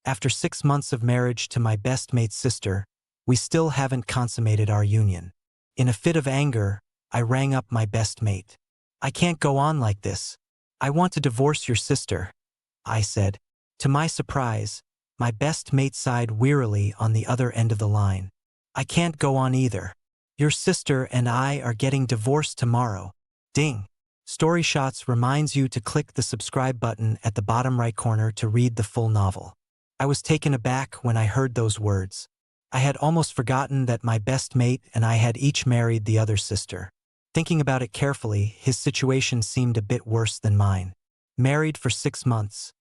After 6 months of marriage to my best mate's sister, we still haven't consummated our union. In a fit of anger, I rang up my best mate. I can't go on like this. I want to divorce your sister, I said. To my surprise, my best mate sighed wearily on the other end of the line. I can't go on either. Your sister and I are getting divorced tomorrow. Ding. Story Shots reminds you to click the subscribe button at the bottom right corner to read the full novel. I was taken aback when I heard those words. I had almost forgotten that my best mate and I had each married the other sister. Thinking about it carefully, his situation seemed a bit worse than mine. Married for 6 months,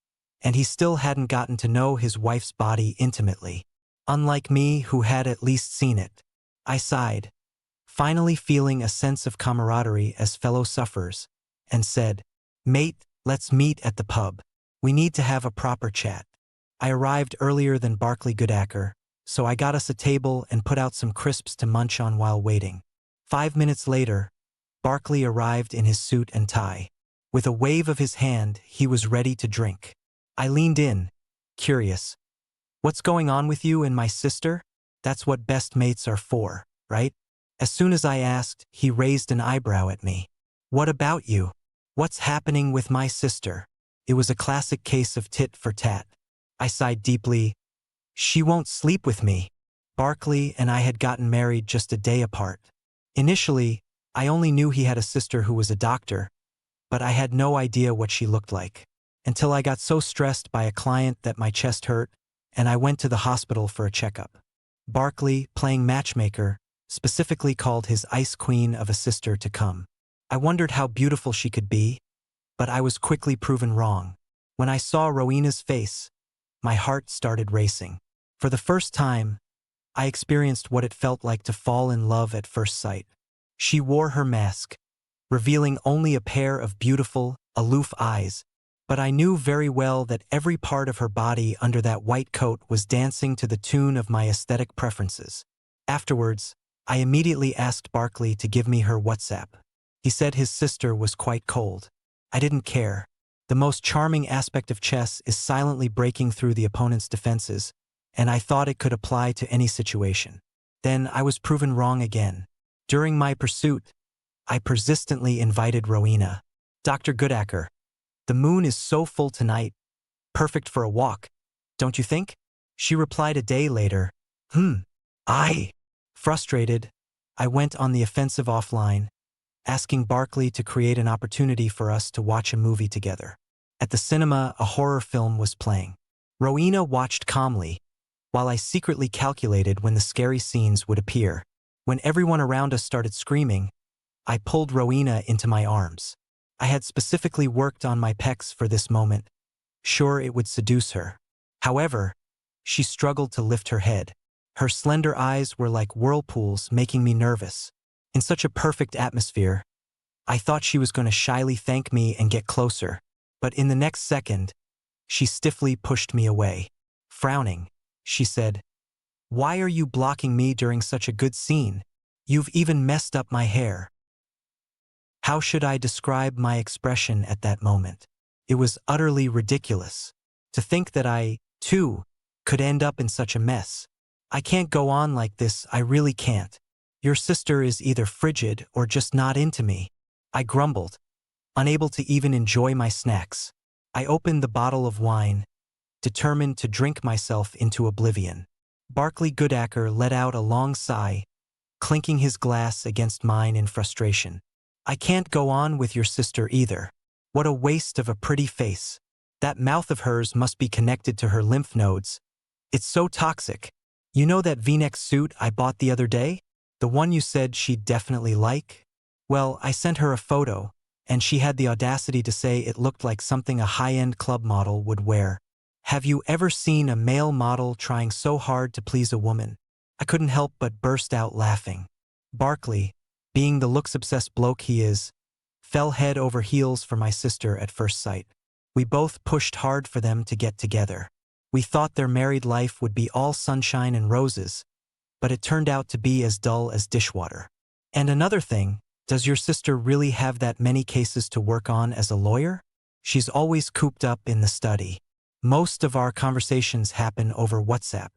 and he still hadn't gotten to know his wife's body intimately. Unlike me, who had at least seen it. I sighed, finally feeling a sense of camaraderie as fellow sufferers, and said, "Mate, let's meet at the pub. We need to have a proper chat." I arrived earlier than Barclay Goodacker, so I got us a table and put out some crisps to munch on while waiting. 5 minutes later, Barclay arrived in his suit and tie. With a wave of his hand, he was ready to drink. I leaned in, curious. "What's going on with you and my sister? That's what best mates are for, right?" As soon as I asked, he raised an eyebrow at me. "What about you? What's happening with my sister?" It was a classic case of tit for tat. I sighed deeply. "She won't sleep with me." Barclay and I had gotten married just a day apart. Initially, I only knew he had a sister who was a doctor, but I had no idea what she looked like. Until I got so stressed by a client that my chest hurt, and I went to the hospital for a checkup. Barclay, playing matchmaker, specifically called his ice queen of a sister to come. I wondered how beautiful she could be, but I was quickly proven wrong. When I saw Rowena's face, my heart started racing. For the first time, I experienced what it felt like to fall in love at first sight. She wore her mask, revealing only a pair of beautiful, aloof eyes, but I knew very well that every part of her body under that white coat was dancing to the tune of my aesthetic preferences. Afterwards, I immediately asked Barclay to give me her WhatsApp. He said his sister was quite cold. I didn't care. The most charming aspect of chess is silently breaking through the opponent's defenses, and I thought it could apply to any situation. Then I was proven wrong again. During my pursuit, I persistently invited Rowena. "Dr. Goodacker, the moon is so full tonight, perfect for a walk, don't you think?" She replied a day later, I. Frustrated, I went on the offensive offline, asking Barclay to create an opportunity for us to watch a movie together. At the cinema, a horror film was playing. Rowena watched calmly, while I secretly calculated when the scary scenes would appear. When everyone around us started screaming, I pulled Rowena into my arms. I had specifically worked on my pecs for this moment, sure it would seduce her. However, she struggled to lift her head. Her slender eyes were like whirlpools, making me nervous. In such a perfect atmosphere, I thought she was going to shyly thank me and get closer, but in the next second, she stiffly pushed me away. Frowning, she said, "Why are you blocking me during such a good scene? You've even messed up my hair." How should I describe my expression at that moment? It was utterly ridiculous. To think that I, too, could end up in such a mess. "I can't go on like this, I really can't. Your sister is either frigid or just not into me," I grumbled, unable to even enjoy my snacks. I opened the bottle of wine, determined to drink myself into oblivion. Barclay Goodacker let out a long sigh, clinking his glass against mine in frustration. "I can't go on with your sister either. What a waste of a pretty face. That mouth of hers must be connected to her lymph nodes. It's so toxic. You know that V-neck suit I bought the other day? The one you said she'd definitely like? Well, I sent her a photo, and she had the audacity to say it looked like something a high-end club model would wear. Have you ever seen a male model trying so hard to please a woman?" I couldn't help but burst out laughing. Barclay, being the looks-obsessed bloke he is, fell head over heels for my sister at first sight. We both pushed hard for them to get together. We thought their married life would be all sunshine and roses, but it turned out to be as dull as dishwater. And another thing, does your sister really have that many cases to work on as a lawyer? She's always cooped up in the study. Most of our conversations happen over WhatsApp.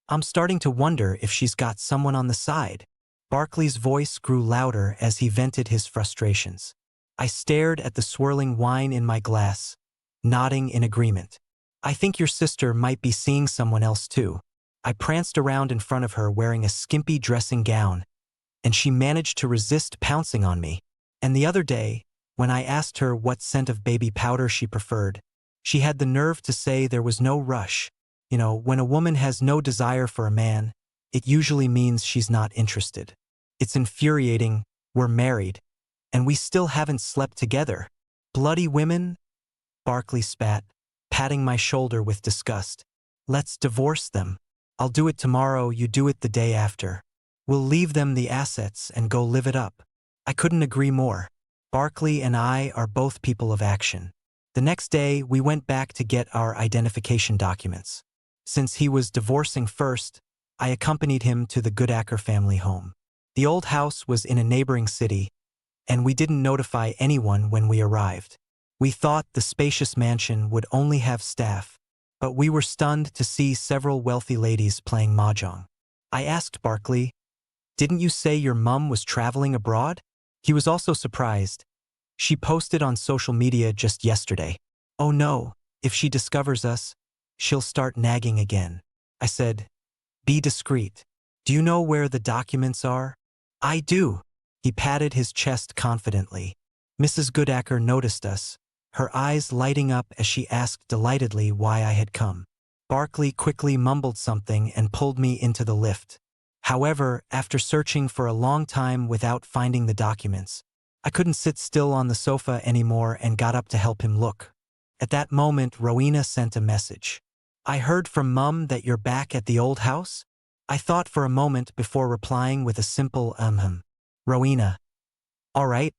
I'm starting to wonder if she's got someone on the side. Barkley's voice grew louder as he vented his frustrations. I stared at the swirling wine in my glass, nodding in agreement. I think your sister might be seeing someone else too. I pranced around in front of her wearing a skimpy dressing gown, and she managed to resist pouncing on me. And the other day, when I asked her what scent of baby powder she preferred, she had the nerve to say there was no rush. You know, when a woman has no desire for a man, it usually means she's not interested. It's infuriating, we're married, and we still haven't slept together. Bloody women? Barkley spat, patting my shoulder with disgust. Let's divorce them. I'll do it tomorrow, you do it the day after. We'll leave them the assets and go live it up. I couldn't agree more. Barkley and I are both people of action. The next day, we went back to get our identification documents. Since he was divorcing first, I accompanied him to the Goodacker family home. The old house was in a neighboring city, and we didn't notify anyone when we arrived. We thought the spacious mansion would only have staff, but we were stunned to see several wealthy ladies playing mahjong. I asked Barkley, "Didn't you say your mum was traveling abroad?" He was also surprised. She posted on social media just yesterday. Oh no, if she discovers us, she'll start nagging again. I said, "Be discreet. Do you know where the documents are?" "I do." He patted his chest confidently. Mrs. Goodacker noticed us, her eyes lighting up as she asked delightedly why I had come. Barkley quickly mumbled something and pulled me into the lift. However, after searching for a long time without finding the documents, I couldn't sit still on the sofa anymore and got up to help him look. At that moment, Rowena sent a message. "I heard from Mum that you're back at the old house?" I thought for a moment before replying with a simple Rowena. "All right,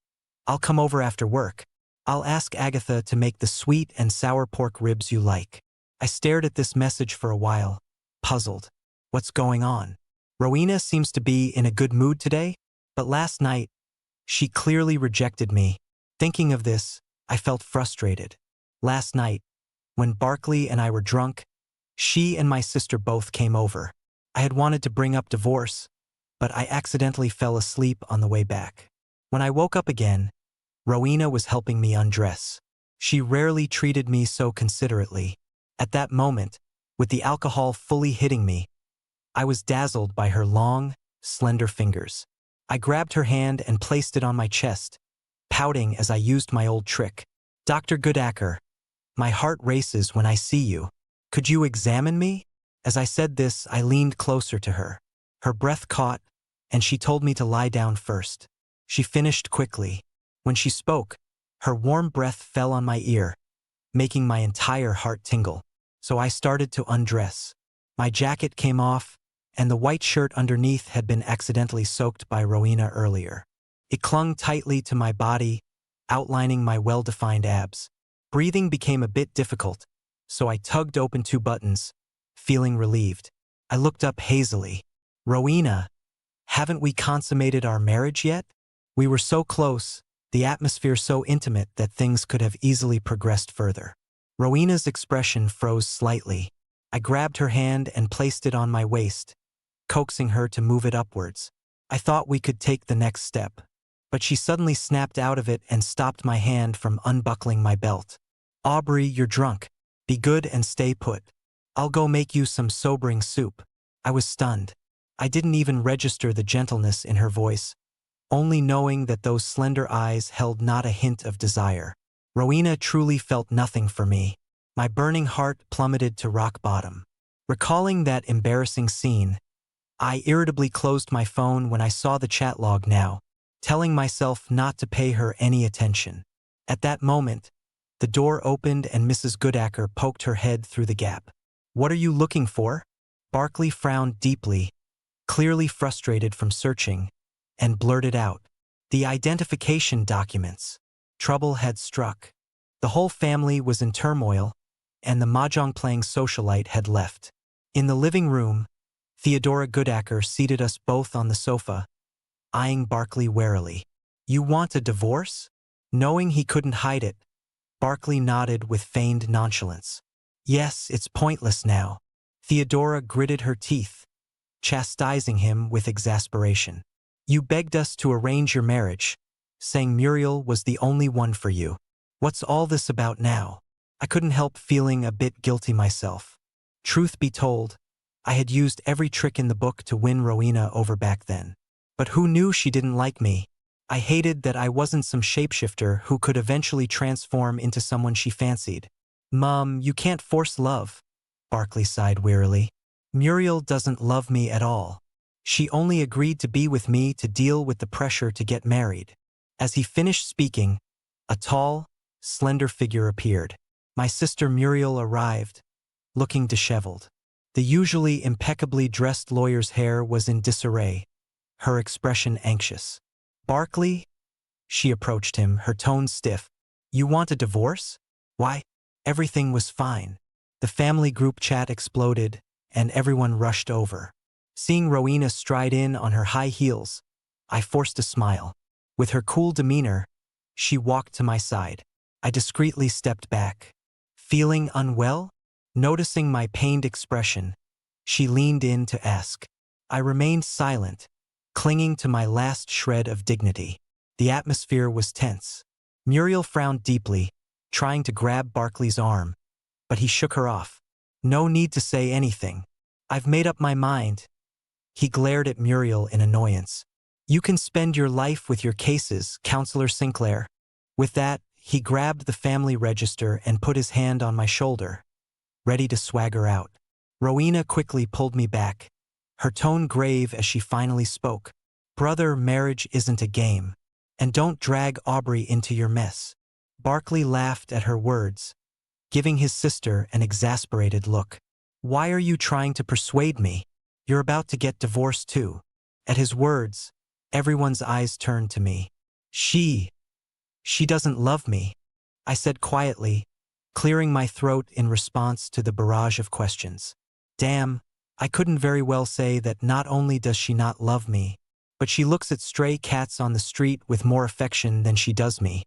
I'll come over after work. I'll ask Agatha to make the sweet and sour pork ribs you like." I stared at this message for a while, puzzled. What's going on? Rowena seems to be in a good mood today, but last night, she clearly rejected me. Thinking of this, I felt frustrated. Last night, when Barkley and I were drunk, she and my sister both came over. I had wanted to bring up divorce, but I accidentally fell asleep on the way back. When I woke up again, Rowena was helping me undress. She rarely treated me so considerately. At that moment, with the alcohol fully hitting me, I was dazzled by her long, slender fingers. I grabbed her hand and placed it on my chest, pouting as I used my old trick. "Dr. Goodacker, my heart races when I see you. Could you examine me?" As I said this, I leaned closer to her. Her breath caught, and she told me to lie down first. She finished quickly. When she spoke, her warm breath fell on my ear, making my entire heart tingle. So I started to undress. My jacket came off, and the white shirt underneath had been accidentally soaked by Rowena earlier. It clung tightly to my body, outlining my well-defined abs. Breathing became a bit difficult, so I tugged open 2 buttons, feeling relieved. I looked up hazily. "Rowena, haven't we consummated our marriage yet?" We were so close, the atmosphere so intimate that things could have easily progressed further. Rowena's expression froze slightly. I grabbed her hand and placed it on my waist, coaxing her to move it upwards. I thought we could take the next step, but she suddenly snapped out of it and stopped my hand from unbuckling my belt. "Aubrey, you're drunk. Be good and stay put. I'll go make you some sobering soup." I was stunned. I didn't even register the gentleness in her voice, only knowing that those slender eyes held not a hint of desire. Rowena truly felt nothing for me. My burning heart plummeted to rock bottom. Recalling that embarrassing scene, I irritably closed my phone when I saw the chat log now, telling myself not to pay her any attention. At that moment, the door opened and Mrs. Goodacker poked her head through the gap. "What are you looking for?" Barkley frowned deeply, clearly frustrated from searching, and blurted out, "The identification documents." Trouble had struck. The whole family was in turmoil, and the mahjong-playing socialite had left. In the living room, Theodora Goodacker seated us both on the sofa, eyeing Barkley warily. "You want a divorce?" Knowing he couldn't hide it, Barkley nodded with feigned nonchalance. Yes, it's pointless now. Theodora gritted her teeth, chastising him with exasperation. You begged us to arrange your marriage, saying Muriel was the only one for you. What's all this about now? I couldn't help feeling a bit guilty myself. Truth be told, I had used every trick in the book to win Rowena over back then. But who knew she didn't like me? I hated that I wasn't some shapeshifter who could eventually transform into someone she fancied. Mom, you can't force love, Barkley sighed wearily. Muriel doesn't love me at all. She only agreed to be with me to deal with the pressure to get married. As he finished speaking, a tall, slender figure appeared. My sister Muriel arrived, looking disheveled. The usually impeccably dressed lawyer's hair was in disarray, her expression anxious. Barkley? She approached him, her tone stiff. You want a divorce? Why? Everything was fine. The family group chat exploded, and everyone rushed over. Seeing Rowena stride in on her high heels, I forced a smile. With her cool demeanor, she walked to my side. I discreetly stepped back. Feeling unwell? Noticing my pained expression, she leaned in to ask. I remained silent, clinging to my last shred of dignity. The atmosphere was tense. Muriel frowned deeply, trying to grab Barkley's arm, but he shook her off. No need to say anything. I've made up my mind. He glared at Muriel in annoyance. You can spend your life with your cases, Counselor Sinclair. With that, he grabbed the family register and put his hand on my shoulder, ready to swagger out. Rowena quickly pulled me back, her tone grave as she finally spoke. Brother, marriage isn't a game. And don't drag Aubrey into your mess. Barkley laughed at her words, giving his sister an exasperated look. Why are you trying to persuade me? You're about to get divorced too. At his words, everyone's eyes turned to me. She doesn't love me, I said quietly, clearing my throat in response to the barrage of questions. Damn, I couldn't very well say that not only does she not love me, but she looks at stray cats on the street with more affection than she does me.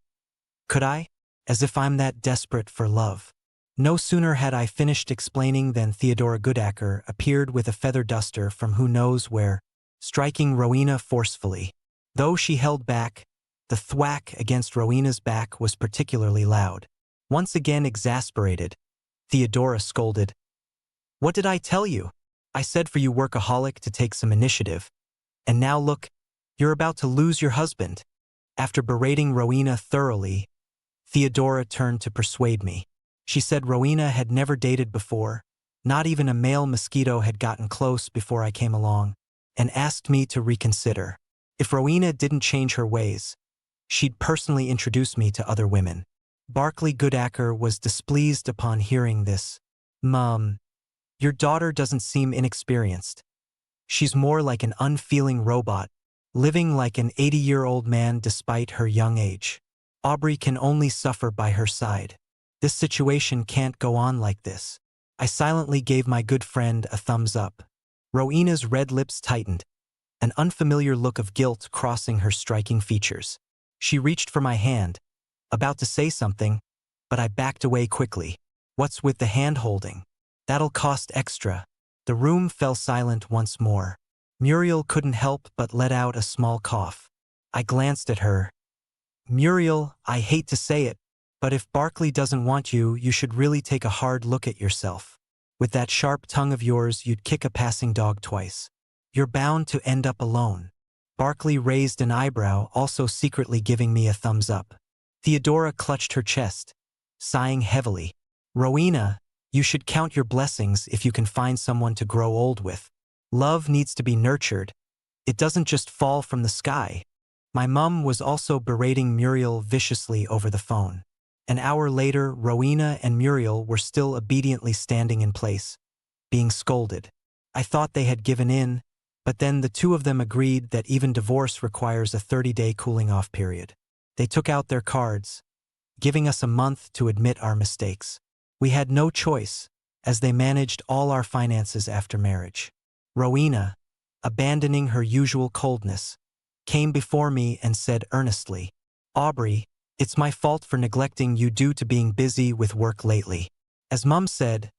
Could I? As if I'm that desperate for love. No sooner had I finished explaining than Theodora Goodacker appeared with a feather duster from who knows where, striking Rowena forcefully. Though she held back, the thwack against Rowena's back was particularly loud. Once again exasperated, Theodora scolded. What did I tell you? I said for you workaholic to take some initiative. And now look, you're about to lose your husband. After berating Rowena thoroughly, Theodora turned to persuade me. She said Rowena had never dated before, not even a male mosquito had gotten close before I came along, and asked me to reconsider. If Rowena didn't change her ways, she'd personally introduce me to other women. Barkley Goodacker was displeased upon hearing this. Mom, your daughter doesn't seem inexperienced. She's more like an unfeeling robot, living like an 80-year-old man despite her young age. Aubrey can only suffer by her side. This situation can't go on like this. I silently gave my good friend a thumbs up. Rowena's red lips tightened, an unfamiliar look of guilt crossing her striking features. She reached for my hand, about to say something, but I backed away quickly. What's with the hand-holding? That'll cost extra. The room fell silent once more. Muriel couldn't help but let out a small cough. I glanced at her. Muriel, I hate to say it, but if Barkley doesn't want you, you should really take a hard look at yourself. With that sharp tongue of yours, you'd kick a passing dog twice. You're bound to end up alone. Barkley raised an eyebrow, also secretly giving me a thumbs up. Theodora clutched her chest, sighing heavily. Rowena, you should count your blessings if you can find someone to grow old with. Love needs to be nurtured. It doesn't just fall from the sky. My mum was also berating Muriel viciously over the phone. An hour later, Rowena and Muriel were still obediently standing in place, being scolded. I thought they had given in, but then the two of them agreed that even divorce requires a 30-day cooling-off period. They took out their cards, giving us a month to admit our mistakes. We had no choice, as they managed all our finances after marriage. Rowena, abandoning her usual coldness, came before me and said earnestly, Aubrey, it's my fault for neglecting you due to being busy with work lately. As Mum said,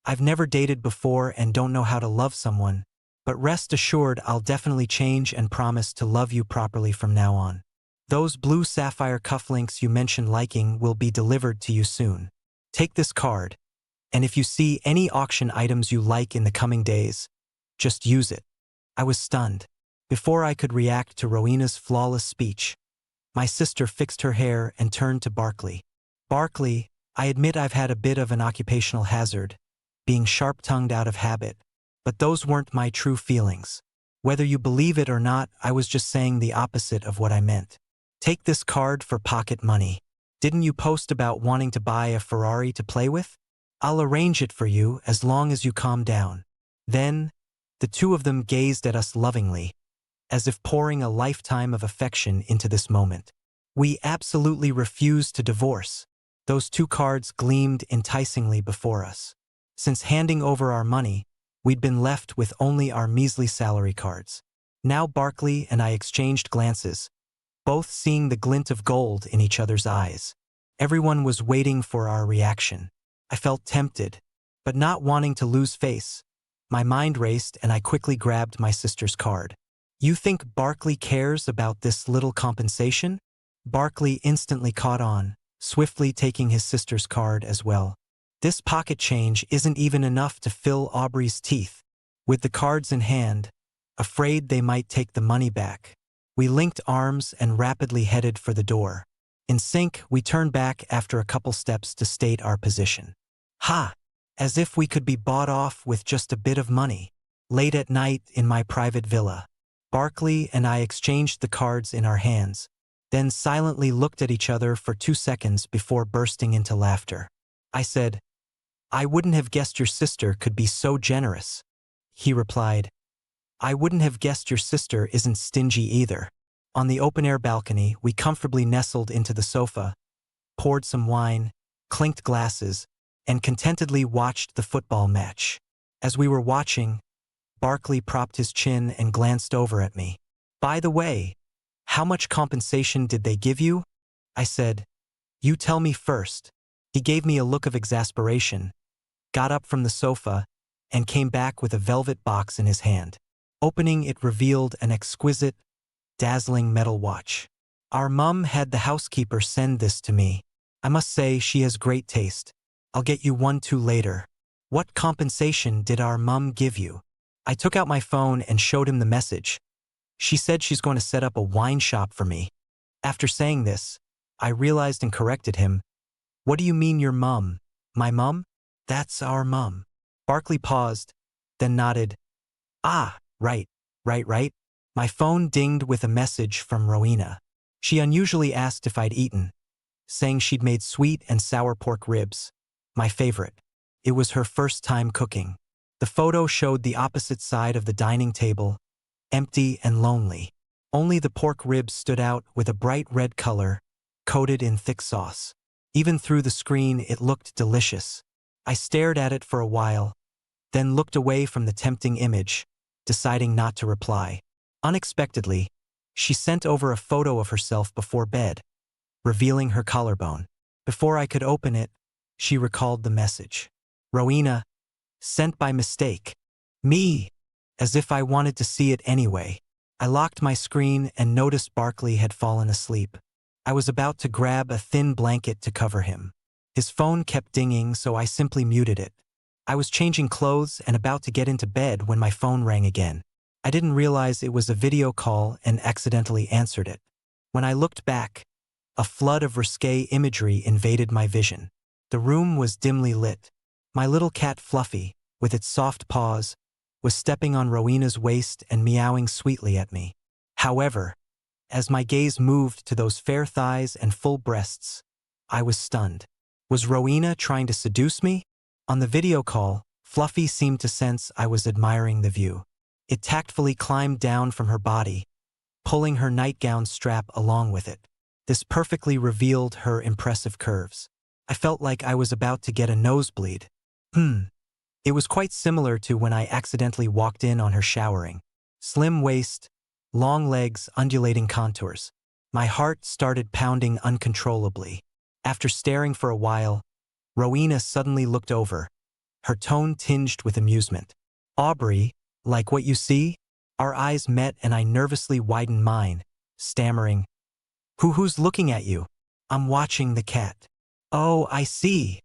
I've never dated before and don't know how to love someone, but rest assured I'll definitely change and promise to love you properly from now on. Those blue sapphire cufflinks you mentioned liking will be delivered to you soon. Take this card, and if you see any auction items you like in the coming days, just use it. I was stunned. Before I could react to Rowena's flawless speech, my sister fixed her hair and turned to Barkley. Barkley, I admit I've had a bit of an occupational hazard, being sharp-tongued out of habit, but those weren't my true feelings. Whether you believe it or not, I was just saying the opposite of what I meant. Take this card for pocket money. Didn't you post about wanting to buy a Ferrari to play with? I'll arrange it for you as long as you calm down. Then, the two of them gazed at us lovingly, as if pouring a lifetime of affection into this moment. We absolutely refused to divorce. Those two cards gleamed enticingly before us. Since handing over our money, we'd been left with only our measly salary cards. Now Barkley and I exchanged glances, both seeing the glint of gold in each other's eyes. Everyone was waiting for our reaction. I felt tempted, but not wanting to lose face. My mind raced and I quickly grabbed my sister's card. You think Barkley cares about this little compensation? Barkley instantly caught on, swiftly taking his sister's card as well. This pocket change isn't even enough to fill Aubrey's teeth. With the cards in hand, afraid they might take the money back, we linked arms and rapidly headed for the door. In sync, we turned back after a couple steps to state our position. Ha! As if we could be bought off with just a bit of money. Late at night in my private villa, Barkley and I exchanged the cards in our hands, then silently looked at each other for 2 seconds before bursting into laughter. I said, I wouldn't have guessed your sister could be so generous. He replied, I wouldn't have guessed your sister isn't stingy either. On the open-air balcony, we comfortably nestled into the sofa, poured some wine, clinked glasses, and contentedly watched the football match. As we were watching, Barkley propped his chin and glanced over at me. By the way, how much compensation did they give you? I said, you tell me first. He gave me a look of exasperation, got up from the sofa, and came back with a velvet box in his hand. Opening it revealed an exquisite, dazzling metal watch. Our mum had the housekeeper send this to me. I must say she has great taste. I'll get you one too later. What compensation did our mum give you? I took out my phone and showed him the message. She said she's going to set up a wine shop for me. After saying this, I realized and corrected him. What do you mean your mum? My mum? That's our mum. Barkley paused, then nodded. Ah, right. My phone dinged with a message from Rowena. She unusually asked if I'd eaten, saying she'd made sweet and sour pork ribs, my favorite. It was her first time cooking. The photo showed the opposite side of the dining table, empty and lonely. Only the pork ribs stood out with a bright red color, coated in thick sauce. Even through the screen, it looked delicious. I stared at it for a while, then looked away from the tempting image, deciding not to reply. Unexpectedly, she sent over a photo of herself before bed, revealing her collarbone. Before I could open it, she recalled the message. Rowena, sent by mistake. Me, as if I wanted to see it anyway. I locked my screen and noticed Barkley had fallen asleep. I was about to grab a thin blanket to cover him. His phone kept dinging, so I simply muted it. I was changing clothes and about to get into bed when my phone rang again. I didn't realize it was a video call and accidentally answered it. When I looked back, a flood of risque imagery invaded my vision. The room was dimly lit. My little cat Fluffy, with its soft paws, was stepping on Rowena's waist and meowing sweetly at me. However, as my gaze moved to those fair thighs and full breasts, I was stunned. Was Rowena trying to seduce me? On the video call, Fluffy seemed to sense I was admiring the view. It tactfully climbed down from her body, pulling her nightgown strap along with it. This perfectly revealed her impressive curves. I felt like I was about to get a nosebleed. It was quite similar to when I accidentally walked in on her showering. Slim waist, long legs, undulating contours. My heart started pounding uncontrollably. After staring for a while, Rowena suddenly looked over, her tone tinged with amusement. Aubrey, like what you see? Our eyes met and I nervously widened mine, stammering, Who's looking at you? I'm watching the cat. Oh, I see.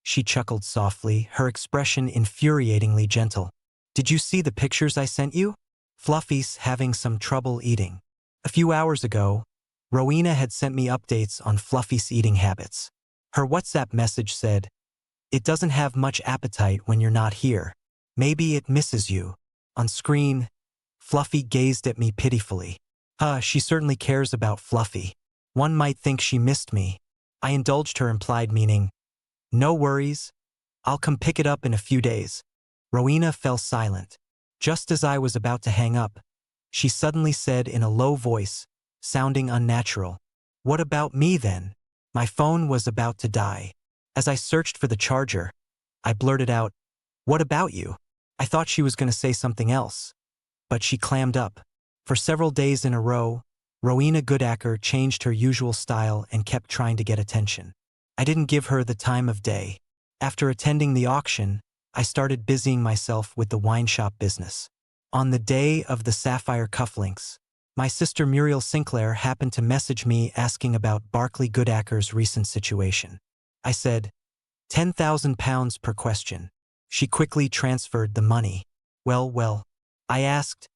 She chuckled softly, her expression infuriatingly gentle. Did you see the pictures I sent you? Fluffy's having some trouble eating. A few hours ago, Rowena had sent me updates on Fluffy's eating habits. Her WhatsApp message said, It doesn't have much appetite when you're not here. Maybe it misses you. On screen, Fluffy gazed at me pitifully. She certainly cares about Fluffy. One might think she missed me. I indulged her implied meaning. No worries. I'll come pick it up in a few days. Rowena fell silent. Just as I was about to hang up, she suddenly said in a low voice, sounding unnatural, What about me then? My phone was about to die. As I searched for the charger, I blurted out, What about you? I thought she was going to say something else. But she clammed up. For several days in a row, Rowena Goodacker changed her usual style and kept trying to get attention. I didn't give her the time of day. After attending the auction, I started busying myself with the wine shop business. On the day of the sapphire cufflinks, my sister Muriel Sinclair happened to message me asking about Barclay Goodacker's recent situation. I said, £10,000 per question. She quickly transferred the money. Well. I asked,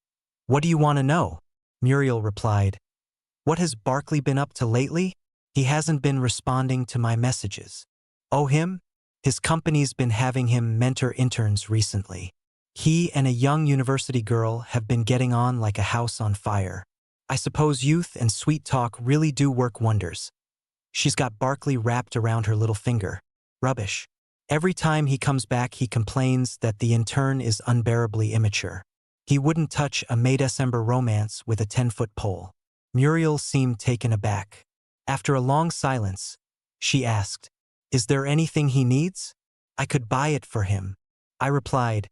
What do you want to know? Muriel replied, What has Barclay been up to lately? He hasn't been responding to my messages. Oh, him? His company's been having him mentor interns recently. He and a young university girl have been getting on like a house on fire. I suppose youth and sweet talk really do work wonders. She's got Barclay wrapped around her little finger. Rubbish. Every time he comes back he complains that the intern is unbearably immature. He wouldn't touch a May-December romance with a 10-foot pole. Muriel seemed taken aback. After a long silence, she asked, Is there anything he needs? I could buy it for him. I replied,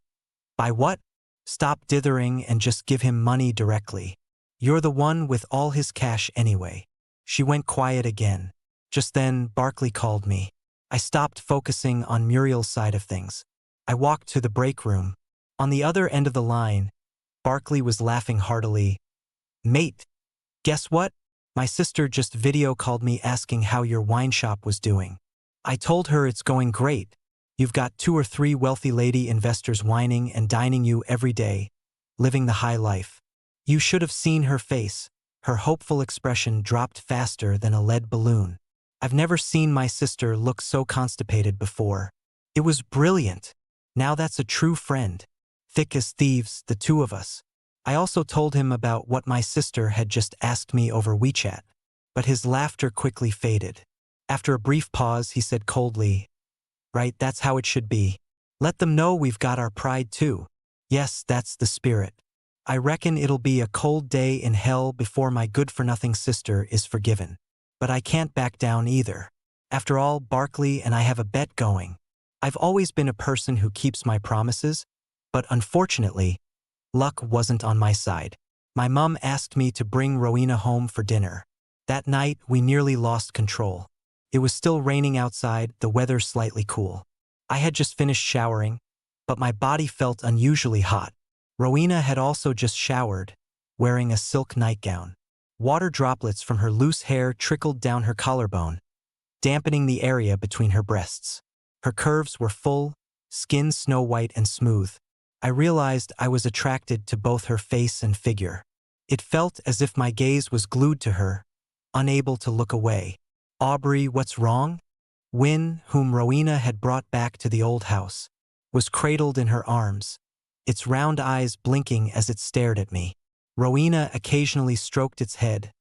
Buy what? Stop dithering and just give him money directly. You're the one with all his cash anyway. She went quiet again. Just then, Barclay called me. I stopped focusing on Muriel's side of things. I walked to the break room. On the other end of the line, Barclay was laughing heartily. Mate, guess what? My sister just video called me asking how your wine shop was doing. I told her it's going great. You've got 2 or 3 wealthy lady investors wining and dining you every day, living the high life. You should have seen her face. Her hopeful expression dropped faster than a lead balloon. I've never seen my sister look so constipated before. It was brilliant. Now that's a true friend. Thick as thieves, the two of us. I also told him about what my sister had just asked me over WeChat, but his laughter quickly faded. After a brief pause, he said coldly, Right, that's how it should be. Let them know we've got our pride too. Yes, that's the spirit. I reckon it'll be a cold day in hell before my good-for-nothing sister is forgiven. But I can't back down either. After all, Barclay and I have a bet going. I've always been a person who keeps my promises, but unfortunately, luck wasn't on my side. My mum asked me to bring Rowena home for dinner. That night, we nearly lost control. It was still raining outside, the weather slightly cool. I had just finished showering, but my body felt unusually hot. Rowena had also just showered, wearing a silk nightgown. Water droplets from her loose hair trickled down her collarbone, dampening the area between her breasts. Her curves were full, skin snow-white and smooth. I realized I was attracted to both her face and figure. It felt as if my gaze was glued to her, unable to look away. Aubrey, what's wrong? Wynne, whom Rowena had brought back to the old house, was cradled in her arms, its round eyes blinking as it stared at me. Rowena occasionally stroked its head,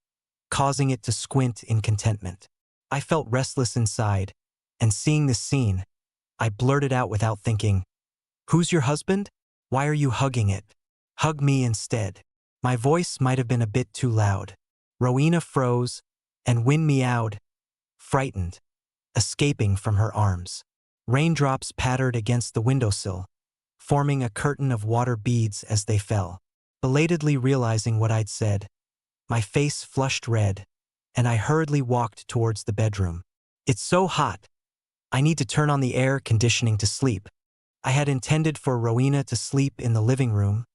causing it to squint in contentment. I felt restless inside, and seeing this scene, I blurted out without thinking, Who's your husband? Why are you hugging it? Hug me instead. My voice might have been a bit too loud. Rowena froze, and Wynne meowed, frightened, escaping from her arms. Raindrops pattered against the windowsill, forming a curtain of water beads as they fell. Belatedly realizing what I'd said, my face flushed red, and I hurriedly walked towards the bedroom. It's so hot. I need to turn on the air conditioning to sleep. I had intended for Rowena to sleep in the living room,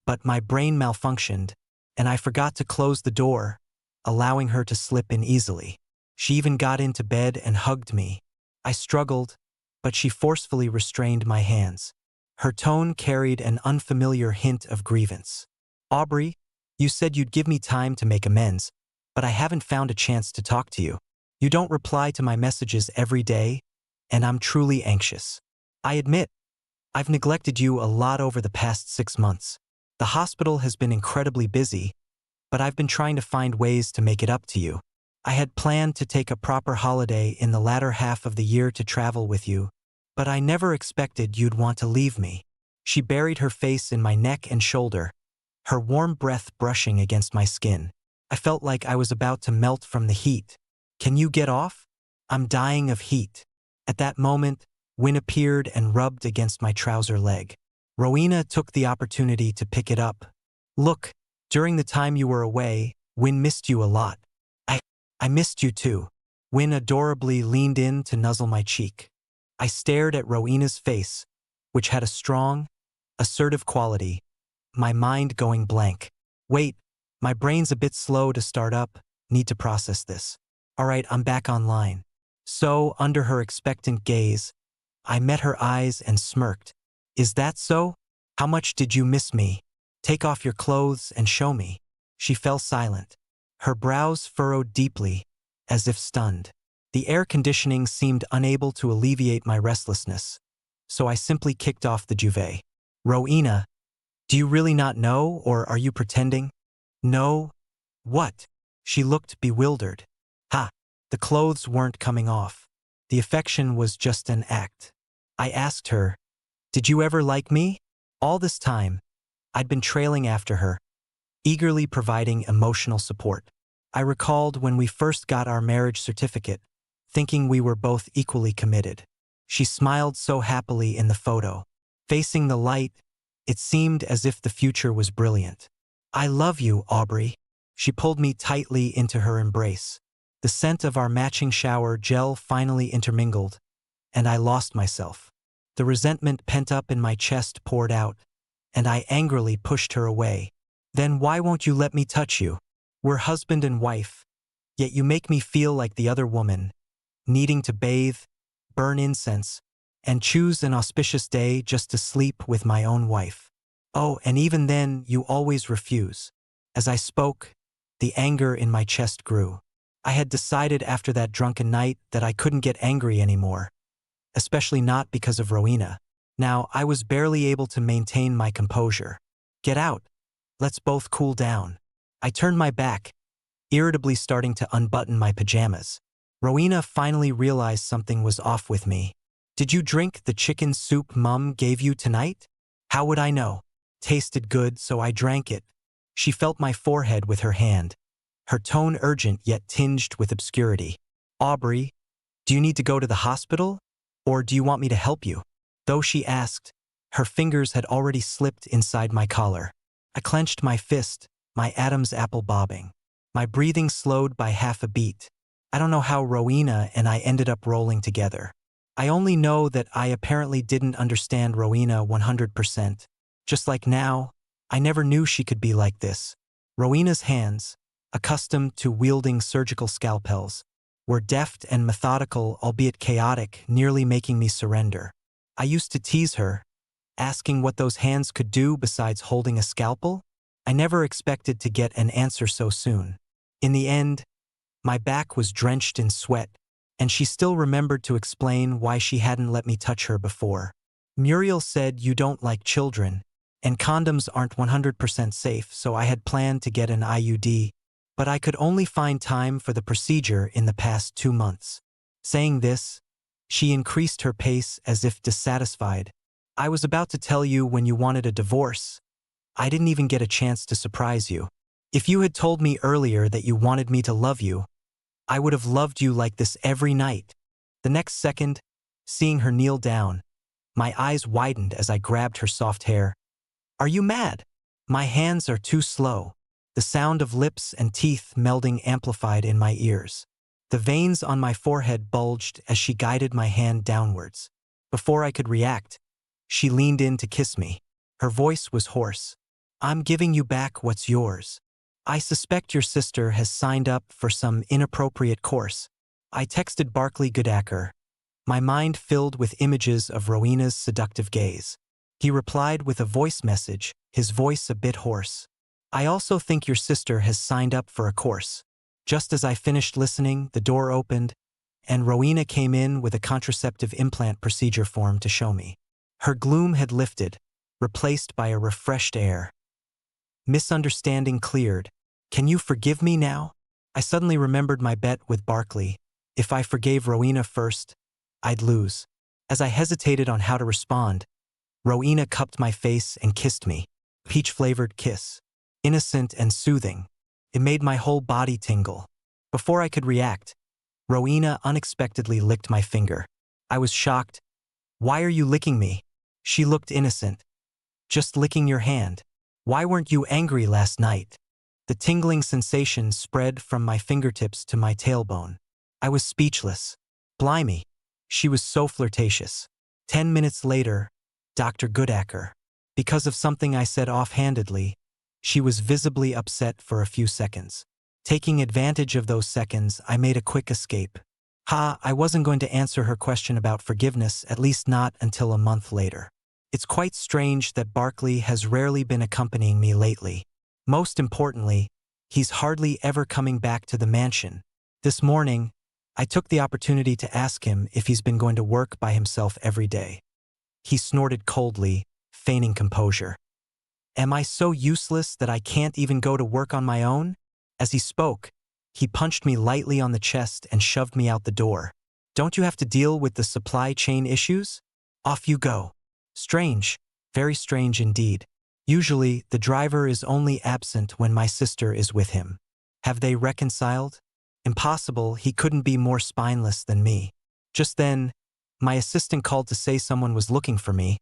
but my brain malfunctioned, and I forgot to close the door, allowing her to slip in easily. She even got into bed and hugged me. I struggled, but she forcefully restrained my hands. Her tone carried an unfamiliar hint of grievance. Aubrey, you said you'd give me time to make amends, but I haven't found a chance to talk to you. You don't reply to my messages every day, and I'm truly anxious. I admit, I've neglected you a lot over the past 6 months. The hospital has been incredibly busy, but I've been trying to find ways to make it up to you. I had planned to take a proper holiday in the latter half of the year to travel with you, but I never expected you'd want to leave me. She buried her face in my neck and shoulder, her warm breath brushing against my skin. I felt like I was about to melt from the heat. Can you get off? I'm dying of heat. At that moment, Win appeared and rubbed against my trouser leg. Rowena took the opportunity to pick it up. Look, during the time you were away, Win missed you a lot. I missed you too. Win adorably leaned in to nuzzle my cheek. I stared at Rowena's face, which had a strong, assertive quality, my mind going blank. Wait, my brain's a bit slow to start up, need to process this. All right, I'm back online. So, under her expectant gaze, I met her eyes and smirked. Is that so? How much did you miss me? Take off your clothes and show me. She fell silent. Her brows furrowed deeply, as if stunned. The air conditioning seemed unable to alleviate my restlessness, so I simply kicked off the duvet. Rowena, do you really not know, or are you pretending? No. What? She looked bewildered. Ha! The clothes weren't coming off. The affection was just an act. I asked her, did you ever like me? All this time, I'd been trailing after her, eagerly providing emotional support. I recalled when we first got our marriage certificate, thinking we were both equally committed. She smiled so happily in the photo. Facing the light, it seemed as if the future was brilliant. I love you, Aubrey. She pulled me tightly into her embrace. The scent of our matching shower gel finally intermingled, and I lost myself. The resentment pent up in my chest poured out, and I angrily pushed her away. Then why won't you let me touch you? We're husband and wife, yet you make me feel like the other woman, needing to bathe, burn incense, and choose an auspicious day just to sleep with my own wife. Oh, and even then, you always refuse. As I spoke, the anger in my chest grew. I had decided after that drunken night that I couldn't get angry anymore, especially not because of Rowena. Now, I was barely able to maintain my composure. Get out. Let's both cool down. I turned my back, irritably starting to unbutton my pajamas. Rowena finally realized something was off with me. Did you drink the chicken soup Mum gave you tonight? How would I know? Tasted good, so I drank it. She felt my forehead with her hand, her tone urgent yet tinged with obscurity. Aubrey, do you need to go to the hospital? Or do you want me to help you? Though she asked, her fingers had already slipped inside my collar. I clenched my fist, my Adam's apple bobbing. My breathing slowed by half a beat. I don't know how Rowena and I ended up rolling together. I only know that I apparently didn't understand Rowena 100%. Just like now, I never knew she could be like this. Rowena's hands, accustomed to wielding surgical scalpels, were deft and methodical, albeit chaotic, nearly making me surrender. I used to tease her, asking what those hands could do besides holding a scalpel. I never expected to get an answer so soon. In the end, my back was drenched in sweat, and she still remembered to explain why she hadn't let me touch her before. Muriel said you don't like children, and condoms aren't 100% safe, so I had planned to get an IUD, but I could only find time for the procedure in the past 2 months. Saying this, she increased her pace as if dissatisfied. I was about to tell you when you wanted a divorce. I didn't even get a chance to surprise you. If you had told me earlier that you wanted me to love you, I would have loved you like this every night. The next second, seeing her kneel down, my eyes widened as I grabbed her soft hair. Are you mad? My hands are too slow. The sound of lips and teeth melding amplified in my ears. The veins on my forehead bulged as she guided my hand downwards. Before I could react, she leaned in to kiss me. Her voice was hoarse. "I'm giving you back what's yours. I suspect your sister has signed up for some inappropriate course." I texted Barclay Goodacker, my mind filled with images of Rowena's seductive gaze. He replied with a voice message, his voice a bit hoarse. "I also think your sister has signed up for a course." Just as I finished listening, the door opened, and Rowena came in with a contraceptive implant procedure form to show me. Her gloom had lifted, replaced by a refreshed air. Misunderstanding cleared. "Can you forgive me now?" I suddenly remembered my bet with Barclay. If I forgave Rowena first, I'd lose. As I hesitated on how to respond, Rowena cupped my face and kissed me. Peach-flavored kiss. Innocent and soothing. It made my whole body tingle. Before I could react, Rowena unexpectedly licked my finger. I was shocked. "Why are you licking me?" She looked innocent. "Just licking your hand. Why weren't you angry last night?" The tingling sensation spread from my fingertips to my tailbone. I was speechless. Blimey, she was so flirtatious. 10 minutes later, Dr. Goodacker. Because of something I said offhandedly, she was visibly upset for a few seconds. Taking advantage of those seconds, I made a quick escape. I wasn't going to answer her question about forgiveness, at least not until a month later. It's quite strange that Barclay has rarely been accompanying me lately. Most importantly, he's hardly ever coming back to the mansion. This morning, I took the opportunity to ask him if he's been going to work by himself every day. He snorted coldly, feigning composure. "Am I so useless that I can't even go to work on my own?" As he spoke, he punched me lightly on the chest and shoved me out the door. "Don't you have to deal with the supply chain issues? Off you go." Strange, very strange indeed. Usually, the driver is only absent when my sister is with him. Have they reconciled? Impossible, he couldn't be more spineless than me. Just then, my assistant called to say someone was looking for me,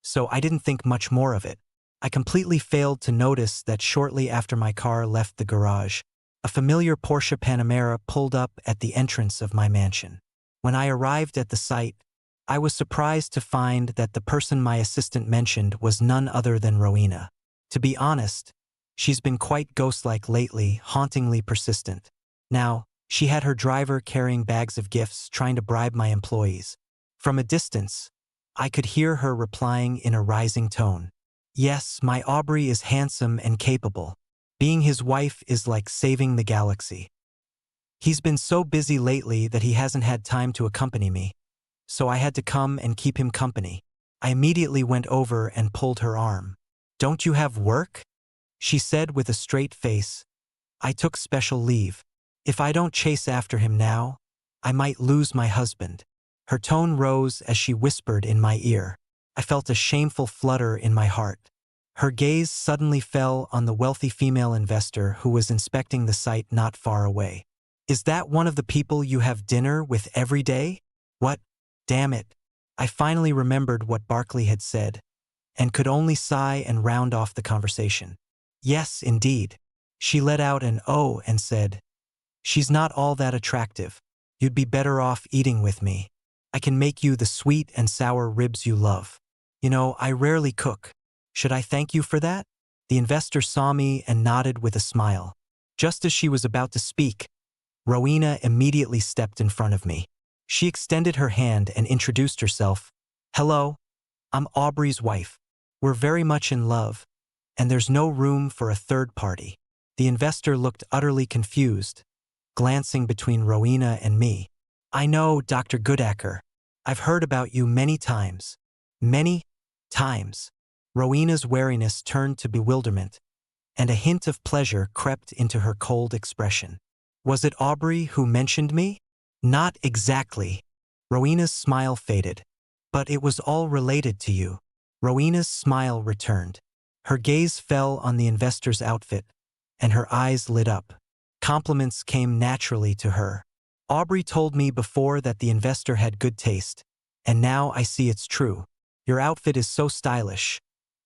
so I didn't think much more of it. I completely failed to notice that shortly after my car left the garage, a familiar Porsche Panamera pulled up at the entrance of my mansion. When I arrived at the site, I was surprised to find that the person my assistant mentioned was none other than Rowena. To be honest, she's been quite ghost-like lately, hauntingly persistent. Now, she had her driver carrying bags of gifts trying to bribe my employees. From a distance, I could hear her replying in a rising tone. "Yes, my Aubrey is handsome and capable. Being his wife is like saving the galaxy. He's been so busy lately that he hasn't had time to accompany me, so I had to come and keep him company." I immediately went over and pulled her arm. "Don't you have work?" she said with a straight face. "I took special leave. If I don't chase after him now, I might lose my husband." Her tone rose as she whispered in my ear. I felt a shameful flutter in my heart. Her gaze suddenly fell on the wealthy female investor who was inspecting the site not far away. "Is that one of the people you have dinner with every day?" What? Damn it. I finally remembered what Barclay had said, and could only sigh and round off the conversation. "Yes, indeed." She let out an "oh" and said, "She's not all that attractive. You'd be better off eating with me. I can make you the sweet and sour ribs you love. You know, I rarely cook. Should I thank you for that?" The investor saw me and nodded with a smile. Just as she was about to speak, Rowena immediately stepped in front of me. She extended her hand and introduced herself. "Hello, I'm Aubrey's wife. We're very much in love, and there's no room for a third party." The investor looked utterly confused, glancing between Rowena and me. "I know, Dr. Goodacker. I've heard about you many times." "Many times?" Rowena's wariness turned to bewilderment, and a hint of pleasure crept into her cold expression. "Was it Aubrey who mentioned me?" "Not exactly." Rowena's smile faded. "But it was all related to you." Rowena's smile returned. Her gaze fell on the investor's outfit, and her eyes lit up. Compliments came naturally to her. "Aubrey told me before that the investor had good taste, and now I see it's true. Your outfit is so stylish,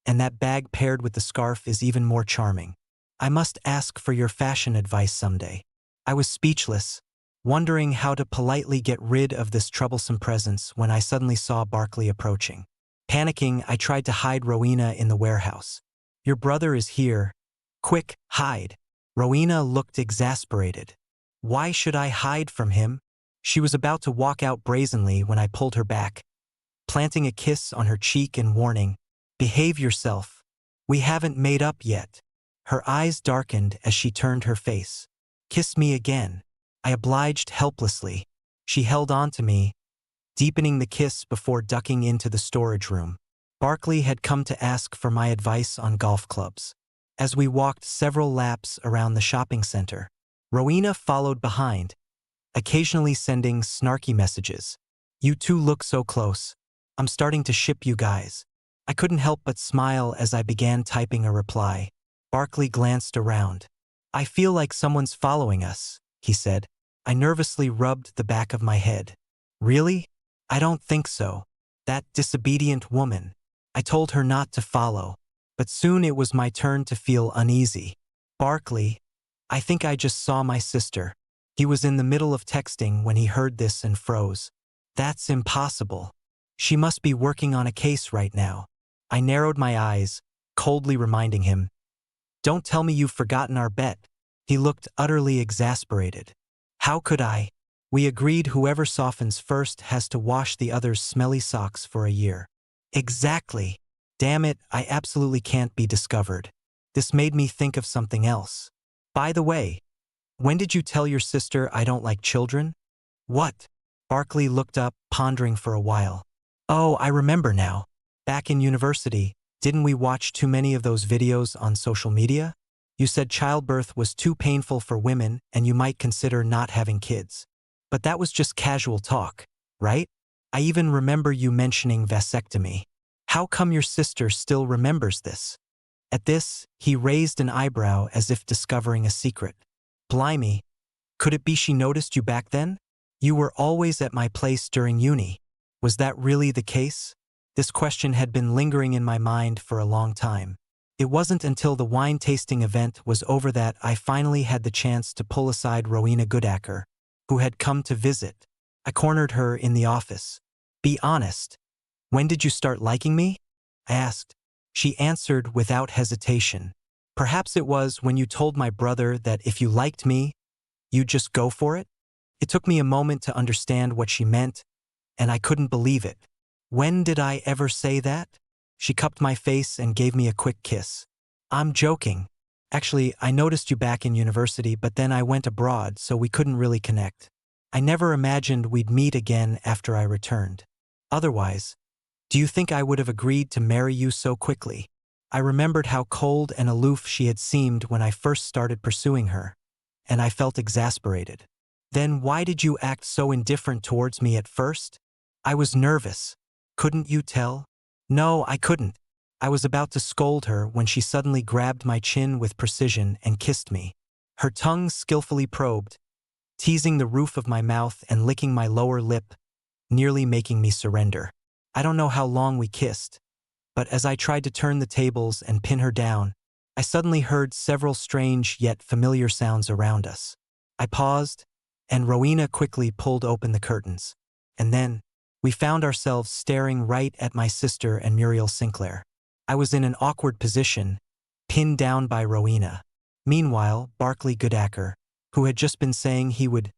and that bag paired with the scarf is even more charming. I must ask for your fashion advice someday." I was speechless. wondering how to politely get rid of this troublesome presence when I suddenly saw Barkley approaching. Panicking, I tried to hide Rowena in the warehouse. "Your brother is here. Quick, hide." Rowena looked exasperated. "Why should I hide from him?" She was about to walk out brazenly when I pulled her back, planting a kiss on her cheek and warning, "Behave yourself. We haven't made up yet." Her eyes darkened as she turned her face. "Kiss me again." I obliged helplessly. She held on to me, deepening the kiss before ducking into the storage room. Barkley had come to ask for my advice on golf clubs. As we walked several laps around the shopping center, Rowena followed behind, occasionally sending snarky messages. "You two look so close. I'm starting to ship you guys." I couldn't help but smile as I began typing a reply. Barkley glanced around. "I feel like someone's following us," he said. I nervously rubbed the back of my head. "Really? I don't think so. That disobedient woman." I told her not to follow, but soon it was my turn to feel uneasy. "Barkley, I think I just saw my sister." He was in the middle of texting when he heard this and froze. "That's impossible. She must be working on a case right now." I narrowed my eyes, coldly reminding him, "Don't tell me you've forgotten our bet." He looked utterly exasperated. "How could I? We agreed whoever softens first has to wash the other's smelly socks for a year." "Exactly. Damn it, I absolutely can't be discovered." This made me think of something else. "By the way, when did you tell your sister I don't like children?" "What?" Barkley looked up, pondering for a while. "Oh, I remember now. Back in university, didn't we watch too many of those videos on social media? You said childbirth was too painful for women and you might consider not having kids. But that was just casual talk, right? I even remember you mentioning vasectomy. How come your sister still remembers this?" At this, he raised an eyebrow as if discovering a secret. "Blimey, could it be she noticed you back then? You were always at my place during uni. Was that really the case?" This question had been lingering in my mind for a long time. It wasn't until the wine tasting event was over that I finally had the chance to pull aside Rowena Goodacker, who had come to visit. I cornered her in the office. "Be honest. When did you start liking me?" I asked. She answered without hesitation. "Perhaps it was when you told my brother that if you liked me, you'd just go for it?" It took me a moment to understand what she meant, and I couldn't believe it. "When did I ever say that?" She cupped my face and gave me a quick kiss. "I'm joking. Actually, I noticed you back in university, but then I went abroad, so we couldn't really connect. I never imagined we'd meet again after I returned. Otherwise, do you think I would have agreed to marry you so quickly?" I remembered how cold and aloof she had seemed when I first started pursuing her, and I felt exasperated. "Then why did you act so indifferent towards me at first?" "I was nervous. Couldn't you tell?" "No, I couldn't." I was about to scold her when she suddenly grabbed my chin with precision and kissed me. Her tongue skillfully probed, teasing the roof of my mouth and licking my lower lip, nearly making me surrender. I don't know how long we kissed, but as I tried to turn the tables and pin her down, I suddenly heard several strange yet familiar sounds around us. I paused, and Rowena quickly pulled open the curtains. And then, we found ourselves staring right at my sister and Muriel Sinclair. I was in an awkward position, pinned down by Rowena. Meanwhile, Barkley Goodacker, who had just been saying he would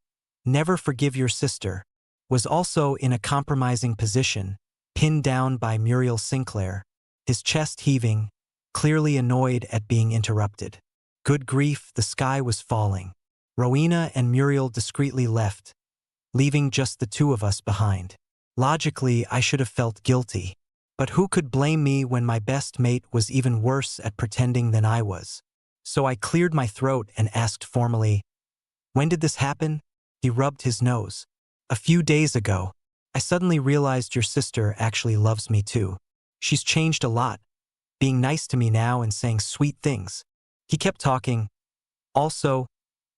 never forgive your sister, was also in a compromising position, pinned down by Muriel Sinclair, his chest heaving, clearly annoyed at being interrupted. Good grief, the sky was falling. Rowena and Muriel discreetly left, leaving just the two of us behind. Logically, I should have felt guilty. But who could blame me when my best mate was even worse at pretending than I was? So I cleared my throat and asked formally, "When did this happen?" He rubbed his nose. "A few days ago. I suddenly realized your sister actually loves me too. She's changed a lot, being nice to me now and saying sweet things." He kept talking. "Also,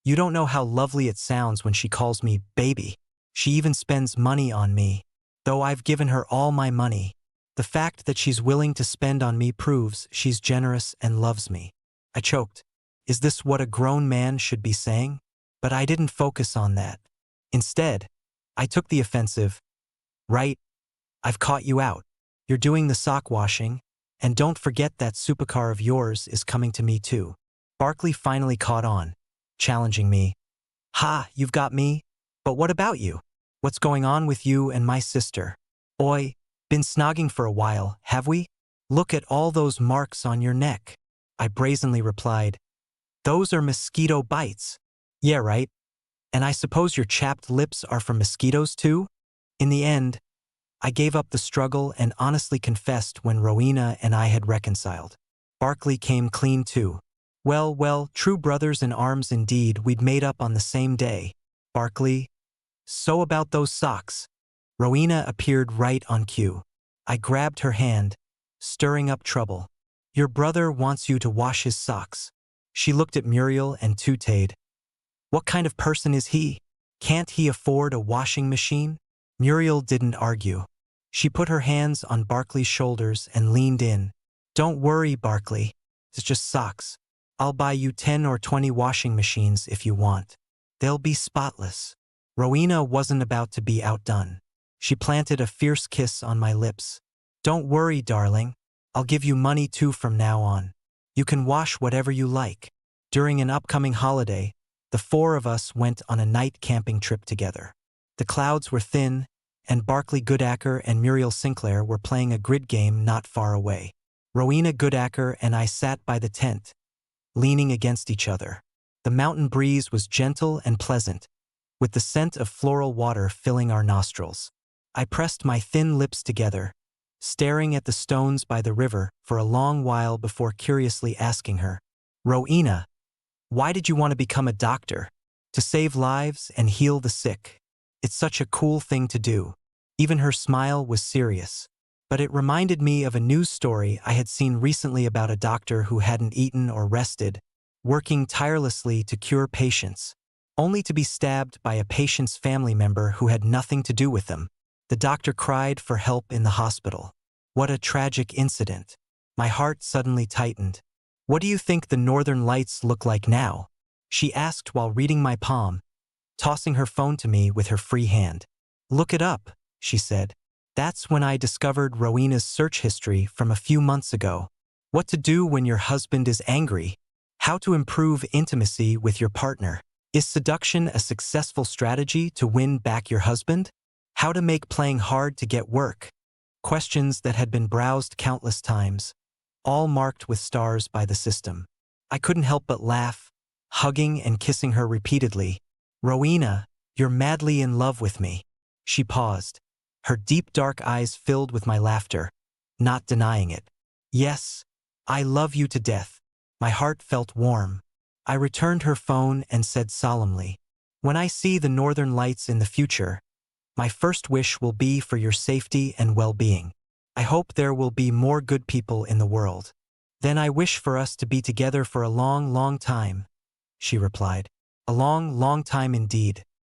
you don't know how lovely it sounds when she calls me baby. She even spends money on me, though I've given her all my money. The fact that she's willing to spend on me proves she's generous and loves me." I choked. Is this what a grown man should be saying? But I didn't focus on that. Instead, I took the offensive. Right, I've caught you out. You're doing the sock washing, and don't forget that supercar of yours is coming to me too. Barkley finally caught on, challenging me. Ha, you've got me? But what about you? What's going on with you and my sister? Oi, been snogging for a while, have we? Look at all those marks on your neck. I brazenly replied. Those are mosquito bites. Yeah, right. And I suppose your chapped lips are from mosquitoes too? In the end, I gave up the struggle and honestly confessed when Rowena and I had reconciled. Barkley came clean too. Well, true brothers in arms indeed, we'd made up on the same day. Barkley, so about those socks. Rowena appeared right on cue. I grabbed her hand, stirring up trouble. Your brother wants you to wash his socks. She looked at Muriel and tooted. What kind of person is he? Can't he afford a washing machine? Muriel didn't argue. She put her hands on Barkley's shoulders and leaned in. Don't worry, Barkley. It's just socks. I'll buy you 10 or 20 washing machines if you want. They'll be spotless. Rowena wasn't about to be outdone. She planted a fierce kiss on my lips. Don't worry, darling. I'll give you money too from now on. You can wash whatever you like. During an upcoming holiday, the four of us went on a night camping trip together. The clouds were thin, and Barkley Goodacker and Muriel Sinclair were playing a grid game not far away. Rowena Goodacker and I sat by the tent, leaning against each other. The mountain breeze was gentle and pleasant, with the scent of floral water filling our nostrils. I pressed my thin lips together, staring at the stones by the river for a long while before curiously asking her, Rowena, why did you want to become a doctor? To save lives and heal the sick. It's such a cool thing to do. Even her smile was serious. But it reminded me of a news story I had seen recently about a doctor who hadn't eaten or rested, working tirelessly to cure patients, only to be stabbed by a patient's family member who had nothing to do with them. The doctor cried for help in the hospital. What a tragic incident. My heart suddenly tightened. What do you think the northern lights look like now? She asked while reading my palm, tossing her phone to me with her free hand. Look it up, she said. That's when I discovered Rowena's search history from a few months ago. What to do when your husband is angry. How to improve intimacy with your partner. Is seduction a successful strategy to win back your husband? How to make playing hard to get work. Questions that had been browsed countless times, all marked with stars by the system. I couldn't help but laugh, hugging and kissing her repeatedly. Rowena, you're madly in love with me. She paused, her deep dark eyes filled with my laughter, not denying it. Yes, I love you to death. My heart felt warm. I returned her phone and said solemnly, when I see the northern lights in the future, my first wish will be for your safety and well-being. I hope there will be more good people in the world. Then I wish for us to be together for a long, long time, she replied. A long, long time indeed.